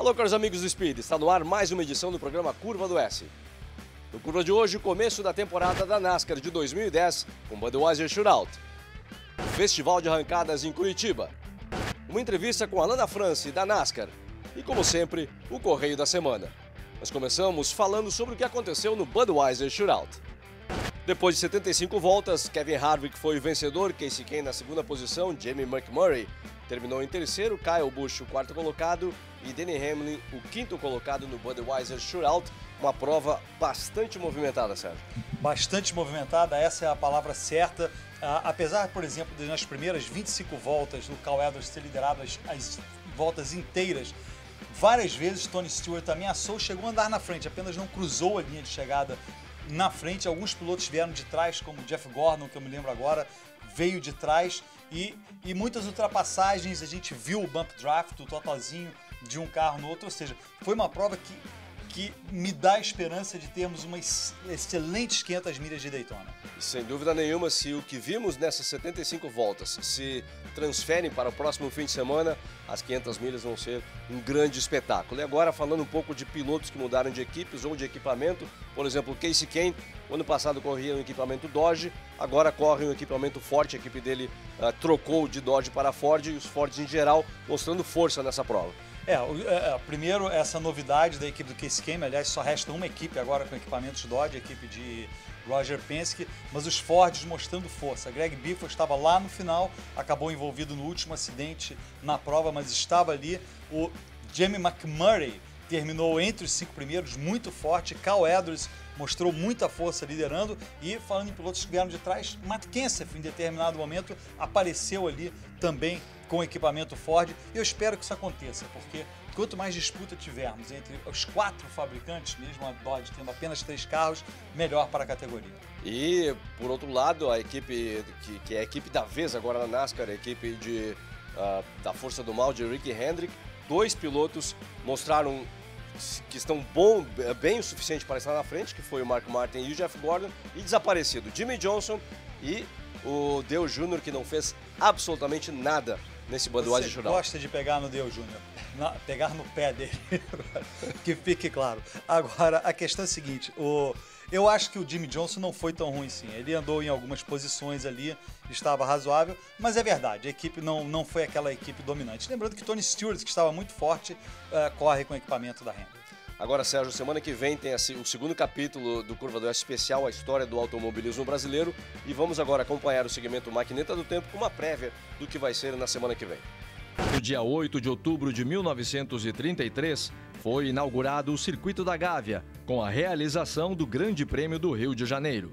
Alô, caros amigos do Speed, está no ar mais uma edição do programa Curva do S. No Curva de hoje, o começo da temporada da NASCAR de 2010 com Budweiser Shootout. Festival de arrancadas em Curitiba. Uma entrevista com Alain France da NASCAR. E, como sempre, o Correio da Semana. Nós começamos falando sobre o que aconteceu no Budweiser Shootout. Depois de 75 voltas, Kevin Harvick foi o vencedor, Kasey Kahne na segunda posição, Jamie McMurray terminou em terceiro, Kyle Busch o quarto colocado e Denny Hamlin o quinto colocado no Budweiser Shootout. Uma prova bastante movimentada, Sérgio. Bastante movimentada, essa é a palavra certa. Apesar, por exemplo, de nas primeiras 25 voltas do Kyle Edwards ter liderado as voltas inteiras, várias vezes Tony Stewart ameaçou, chegou a andar na frente, apenas não cruzou a linha de chegada na frente. Alguns pilotos vieram de trás, como Jeff Gordon, que eu me lembro agora, veio de trás. E muitas ultrapassagens, a gente viu o bump draft, o totalzinho de um carro no outro. Ou seja, foi uma prova que me dá a esperança de termos umas excelentes 500 milhas de Daytona. Sem dúvida nenhuma, se o que vimos nessas 75 voltas se transferem para o próximo fim de semana, as 500 milhas vão ser um grande espetáculo. E agora, falando um pouco de pilotos que mudaram de equipes ou de equipamento, por exemplo, Kasey Kahne, o ano passado corria um equipamento Dodge, agora corre um equipamento Ford, a equipe dele trocou de Dodge para Ford e os Fords em geral mostrando força nessa prova. Primeiro, essa novidade da equipe do Kasey Kahne, aliás, só resta uma equipe agora com equipamentos Dodge, a equipe de Roger Penske, mas os Fords mostrando força. Greg Biffle estava lá no final, acabou envolvido no último acidente na prova, mas estava ali. O Jamie McMurray terminou entre os 5 primeiros, muito forte. Kyle Edwards mostrou muita força liderando. E falando em pilotos que vieram de trás, Matt Kenseth, em determinado momento, apareceu ali também com equipamento Ford. Eu espero que isso aconteça, porque quanto mais disputa tivermos entre os 4 fabricantes, mesmo a Dodge tendo apenas 3 carros, melhor para a categoria. E, por outro lado, a equipe que é a equipe da vez agora na NASCAR, a equipe da Força do Mal de Ricky Hendrick, 2 pilotos mostraram que estão bem o suficiente para estar na frente, que foi o Mark Martin e o Jeff Gordon, e desaparecido Jimmie Johnson e o Dale Jr., que não fez absolutamente nada nesse Budweiser Shootout. Você gosta de pegar no Dale Jr., pegar no pé dele, que fique claro. Agora, a questão é a seguinte, eu acho que o Jimmie Johnson não foi tão ruim assim. Ele andou em algumas posições ali, estava razoável, mas é verdade, a equipe não foi aquela equipe dominante. Lembrando que Tony Stewart, que estava muito forte, corre com o equipamento da Hendrick. Agora, Sérgio, semana que vem tem o segundo capítulo do Curva do S especial, a história do automobilismo brasileiro, e vamos agora acompanhar o segmento Maquineta do Tempo com uma prévia do que vai ser na semana que vem. No dia 8 de outubro de 1933, foi inaugurado o Circuito da Gávea, com a realização do Grande Prêmio do Rio de Janeiro.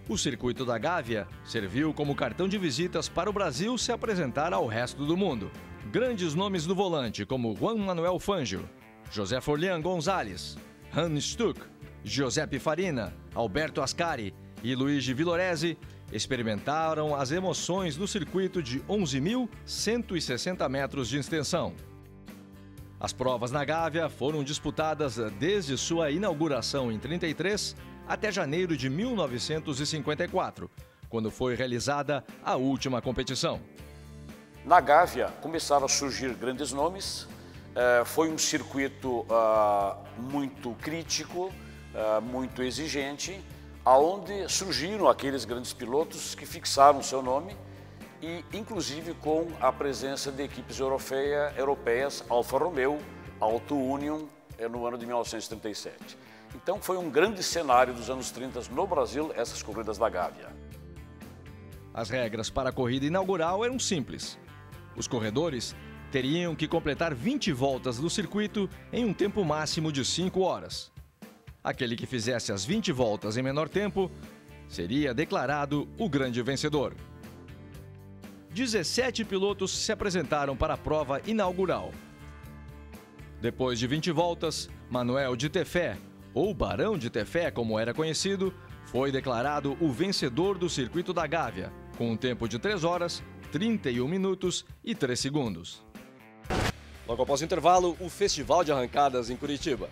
O Circuito da Gávea serviu como cartão de visitas para o Brasil se apresentar ao resto do mundo. Grandes nomes no volante, como Juan Manuel Fangio, José Forlian Gonzalez, Hans Stuck, Giuseppe Farina, Alberto Ascari e Luigi Villoresi experimentaram as emoções no circuito de 11.160 metros de extensão. As provas na Gávea foram disputadas desde sua inauguração em 1933 até janeiro de 1954, quando foi realizada a última competição. Na Gávea começaram a surgir grandes nomes. Foi um circuito muito crítico, muito exigente, aonde surgiram aqueles grandes pilotos que fixaram seu nome e, inclusive, com a presença de equipes europeias, Alfa Romeo, Auto Union, no ano de 1937. Então, foi um grande cenário dos anos 30 no Brasil, essas corridas da Gávea. As regras para a corrida inaugural eram simples. Os corredores teriam que completar 20 voltas do circuito em um tempo máximo de 5 horas. Aquele que fizesse as 20 voltas em menor tempo seria declarado o grande vencedor. 17 pilotos se apresentaram para a prova inaugural. Depois de 20 voltas, Manuel de Tefé, ou Barão de Tefé como era conhecido, foi declarado o vencedor do Circuito da Gávea, com um tempo de 3 horas, 31 minutos e 3 segundos. Logo após o intervalo, o Festival de Arrancadas em Curitiba.